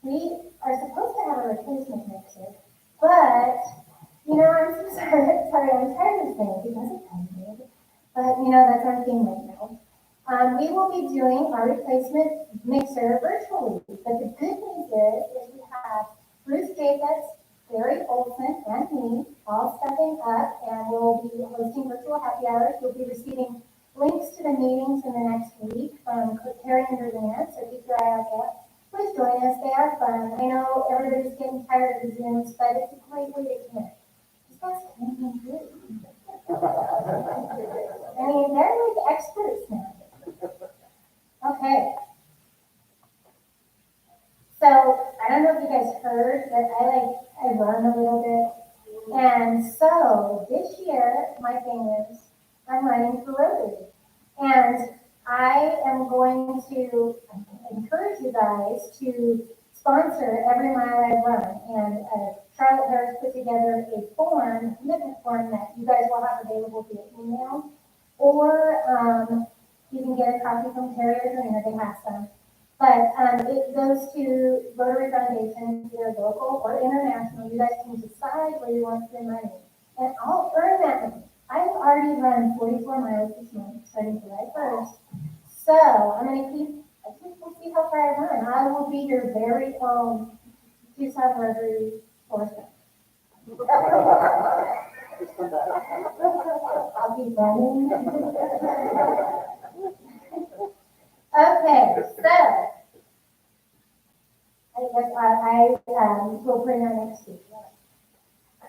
we are supposed to have a replacement mixer, but, I'm so sorry, I'm tired of saying it because it's COVID, but, that's our thing right now. We will be doing our replacement mixer virtually, but the good news is we have Bruce Jacobs, Barry Olson, and me all stepping up, and we'll be hosting virtual happy hours. You'll be receiving links to the meetings in the next week from Terry and Roseanne, so keep your eye out there. Please join us. They are fun. I know everybody's getting tired of the Zooms, but it's a great way to connect. These guys can be good. I mean, they're like experts now. Okay. So, I don't know if you guys heard, but I run a little bit. And so, this year, my thing is, I'm running for Rotary. And I am going to encourage you guys to sponsor every mile I run. And Charlotte Harris put together a commitment form that you guys will have available via email. Or you can get a copy from Terry or Karina, they have some. But it goes to Rotary Foundation, either local or international. You guys can decide where you want to spend money. And I'll earn that money. I've already run 44 miles this month, starting July 1st. So I'm going to we'll see how far I run. I will be your very own Tucson Rotary horseman. I'll be running. Okay, so I Yes, I will bring her next week.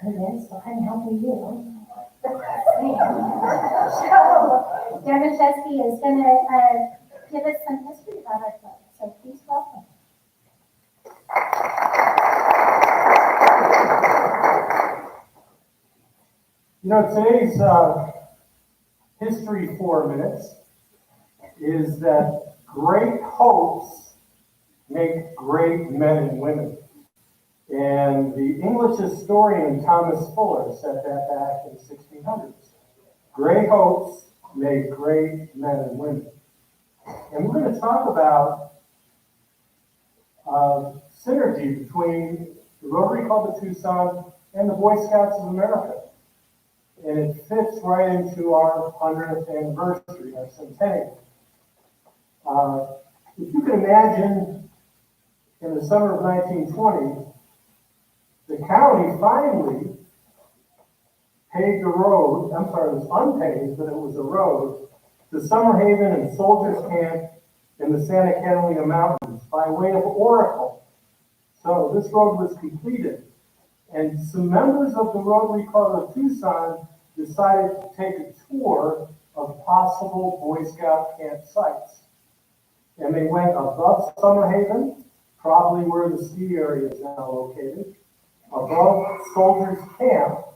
Goodness, so I'm helping you. So, Devin Chesky is gonna, give us some history about our club, so please welcome. You know, today's history 4 minutes is that great hopes make great men and women. And the English historian Thomas Fuller said that back in the 1600s. Great hopes make great men and women. And we're going to talk about synergy between the Rotary Club of Tucson and the Boy Scouts of America. And it fits right into our 100th anniversary, our centennial. If you can imagine, in the summer of 1920, the county finally paved a road, I'm sorry, it was unpaved, but it was a road, to Summer Haven and Soldiers Camp in the Santa Catalina Mountains by way of Oracle. So this road was completed. And some members of the Rotary Club of Tucson decided to take a tour of possible Boy Scout camp sites. And they went above Summer Haven, probably where the ski area is now located, above Soldiers Camp,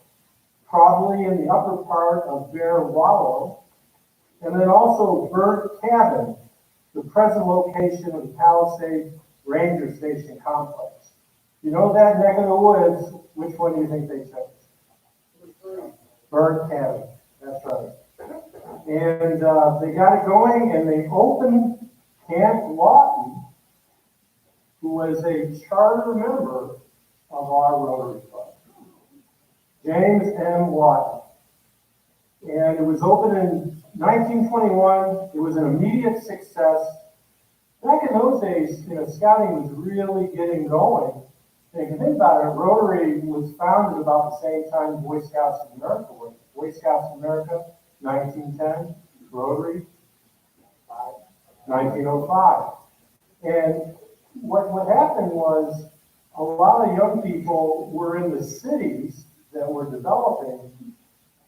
probably in the upper part of Bear Wallow, and then also Burnt Cabin, the present location of the Palisade Ranger Station complex. You know that neck of the woods, which one do you think they chose? Burnt Cabin, that's right. And they got it going, and they opened Camp Lawton, who was a charter member of our Rotary Club, James M. Lawton. And it was opened in 1921. It was an immediate success. Back in those days, you know, scouting was really getting going. And if you think about it, Rotary was founded about the same time Boy Scouts of America were. Boy Scouts of America, 1910, Rotary, 1905. And what happened was a lot of young people were in the cities that were developing,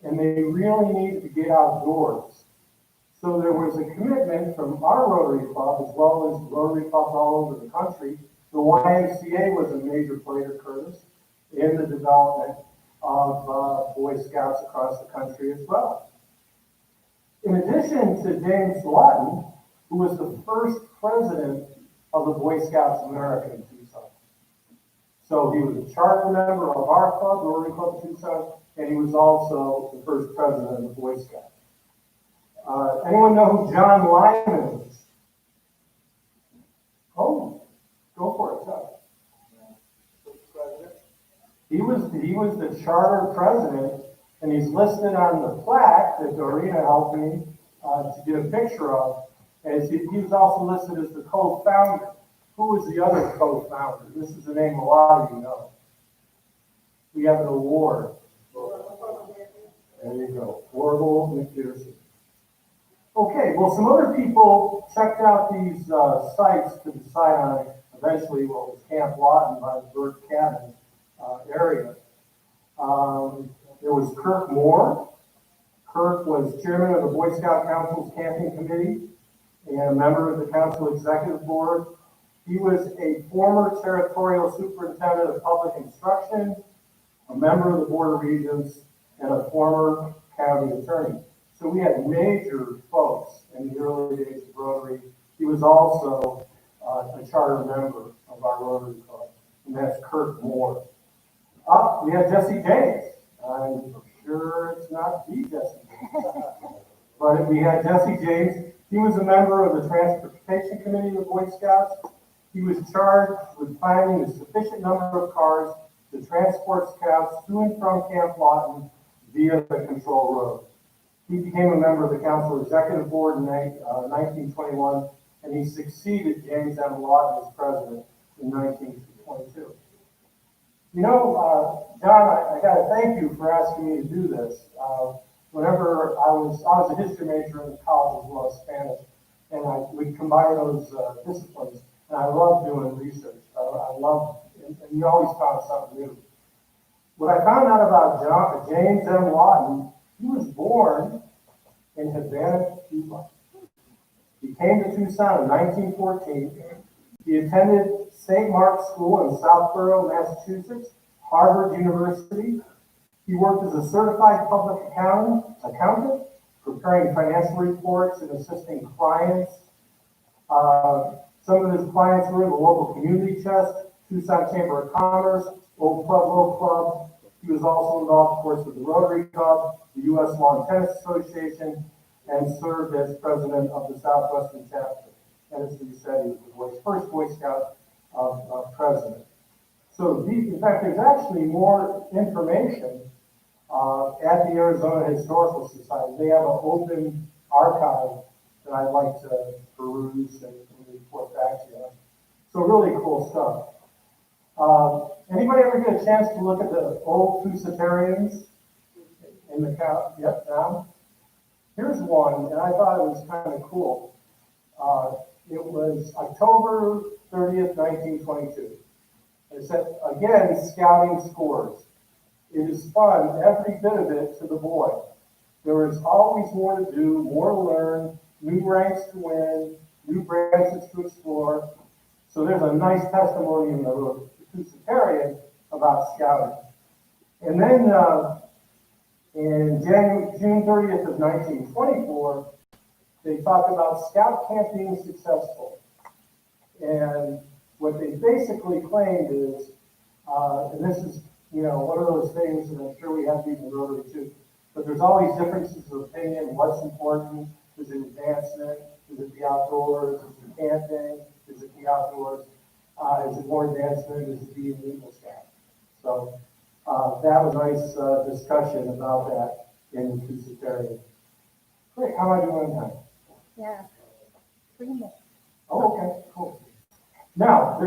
and they really needed to get outdoors. So there was a commitment from our Rotary Club, as well as Rotary Clubs all over the country. The YMCA was a major player, Curtis, in the development of Boy Scouts across the country as well. In addition to James Lawton, who was the first president of the Boy Scouts of America in Tucson. So he was a charter member of our club, Rotary Club of Tucson, and he was also the first president of the Boy Scouts. Anyone know who John Lyman is? Oh, go for it, Chuck. He was the charter president, and he's listed on the plaque that Dorina helped me to get a picture of. And he was also listed as the co-founder. Who was the other co-founder? This is the name a lot of you know. We have an award. There you go. Orville McPherson. Okay, well, some other people checked out these sites to decide on eventually what was Camp Lawton by the Burnt Cabin area. There was Kirk Moore. Kirk was chairman of the Boy Scout Council's camping committee and a member of the council executive board. He was a former territorial superintendent of public instruction, a member of the Board of Regents, and a former county attorney. So we had major folks in the early days of Rotary. He was also a charter member of our Rotary Club, and that's Kirk Moore. We had Jesse James. I'm sure it's not the Jesse James, but we had Jesse James. He was a member of the Transportation Committee of the Boy Scouts. He was charged with finding a sufficient number of cars to transport scouts to and from Camp Lawton via the control road. He became a member of the council executive board in 1921, and he succeeded James M. Lawton as president in 1922. You know, John, I got to thank you for asking me to do this. Whenever I was a history major in college as well as Spanish, and we combine those disciplines. And I love doing research. I love, and you always found something new. What I found out about James M. Lawton, he was born in Havana, Cuba. He came to Tucson in 1914. He attended St. Mark's School in Southborough, Massachusetts, Harvard University. He worked as a certified public accountant, preparing financial reports and assisting clients. Some of his clients were the local community chest, Tucson Chamber of Commerce, Old Club, Old Club. He was also involved, of course, with the Rotary Club, the U.S. Lawn Tennis Association, and served as president of the Southwestern chapter. And as we said, he was the first Boy Scout president. So, in fact, there's actually more information at the Arizona Historical Society. They have an open archive that I'd like to peruse and report back to you. So really cool stuff. Anybody ever get a chance to look at the old Tucetarians in the count? Yep, down. Here's one, and I thought it was kind of cool. It was October 30th, 1922. It said, again, scouting scores. It is fun, every bit of it, to the boy. There is always more to do, more to learn, new ranks to win, new branches to explore. So there's a nice testimony in the Tucetarian about scouting. And then in June 30th of 1924, they talk about scout camp being successful. And what they basically claimed is, and this is, one of those things, and I'm sure we have these in Rotary too, but there's always differences of opinion. What's important? Is it advancement? Is it the outdoors? Is it camping? Is it the outdoors? Is it more advancement? Is it being Eagle Scout? So that was a nice discussion about that in the Tucetarian. Great, how am I doing now? Yeah. 3 minutes. Oh, okay, cool. Now,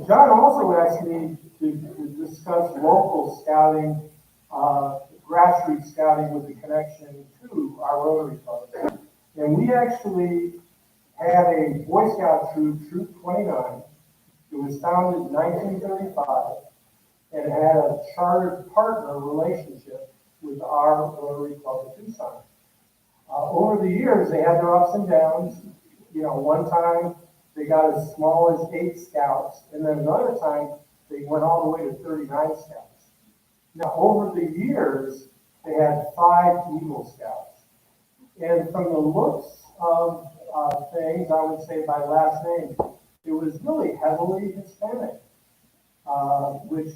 John also asked me to discuss local scouting, grassroots scouting with the connection to our Rotary Club. And we actually had a Boy Scout troop, Troop 29. It was founded in 1935 and had a chartered partner relationship with our Rotary Club of Tucson. Over the years, they had their ups and downs. One time they got as small as 8 scouts, and then another time they went all the way to 39 scouts. Now, over the years, they had 5 Eagle Scouts. And from the looks of things, I would say by last name, it was really heavily Hispanic, which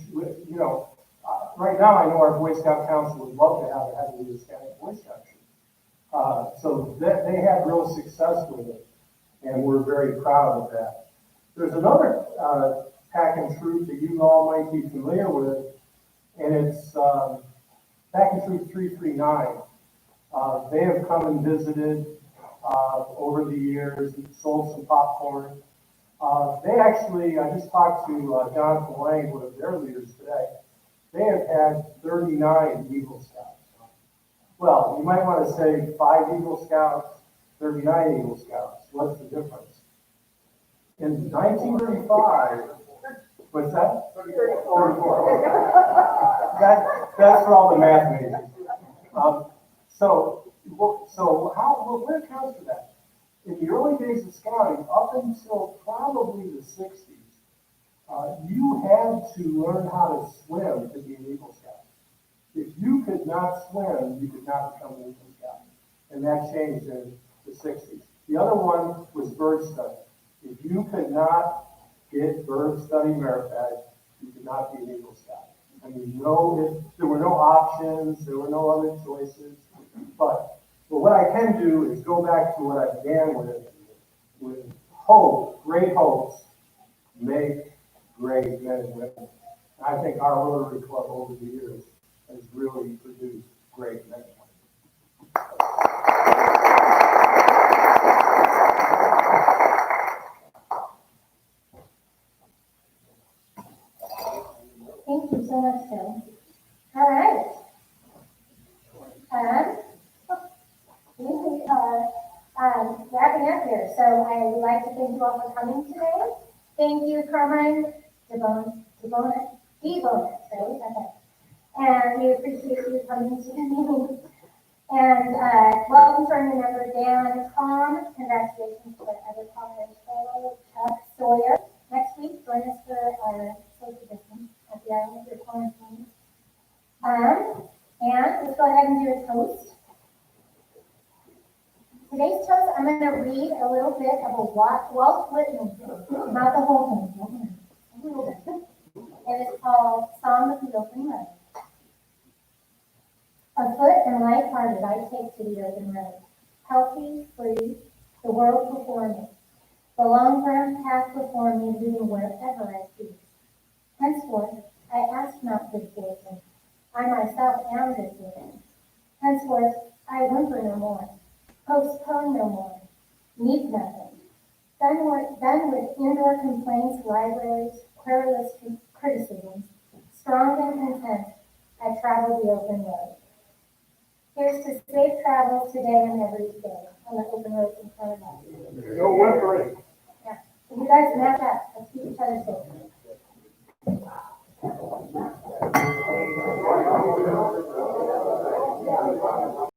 right now I know our Boy Scout Council would love to have a heavily Hispanic Boy Scout troop. So they had real success with it, and we're very proud of that. There's another pack and troop that you all might be familiar with, and it's pack and troop 339. They have come and visited over the years and sold some popcorn. They actually, I just talked to Jonathan Lang, one of their leaders today. They have had 39 Eagle Scouts. Well, you might want to say 5 Eagle Scouts, 39 Eagle Scouts. What's the difference? In 1935, what's that? 34. That's for all the math majors. What accounts for that? In the early days of scouting, up until probably the 60s, you had to learn how to swim to be an Eagle Scout. If you could not swim, you could not become an Eagle Scout. And that changed in the 60s. The other one was bird study. If you could not get bird study merit badge, you could not be an Eagle Scout. I mean, there were no options, there were no other choices. But what I can do is go back to what I began with hope, great hopes, make great men and women. I think our Rotary Club over the years has really produced great men and women. Thank you so much, Phil. All right. We are wrapping up here. So I would like to thank you all for coming today. Thank you, Carmine, DeBonis, right? Okay. And we appreciate you coming to the meeting. And, welcome to our new member, Dan Tom. Congratulations to our other Colorado fellow, Chuck Sawyer. Next week, join us for our social distance at the island of your quarantine. And let's go ahead and do a toast. Today's toast, I'm going to read a little bit of a Walt Whitman, not the whole thing, a little bit. And it's called Song of the Open Road. Afoot and light-hearted, I take to the open road. Healthy, free, the world before me. The long brown path before me leading wherever I choose. Henceforth, I ask not good fortune. I myself am good fortune. Henceforth, I whimper no more. Postpone no more. Need nothing. Done with indoor complaints, libraries, querulous criticisms. Strong and content, I travel the open road. Here's to safe travels today and every day on the open road in front of us. No whimpering. Yeah. So you guys match up. Let's keep each other safe.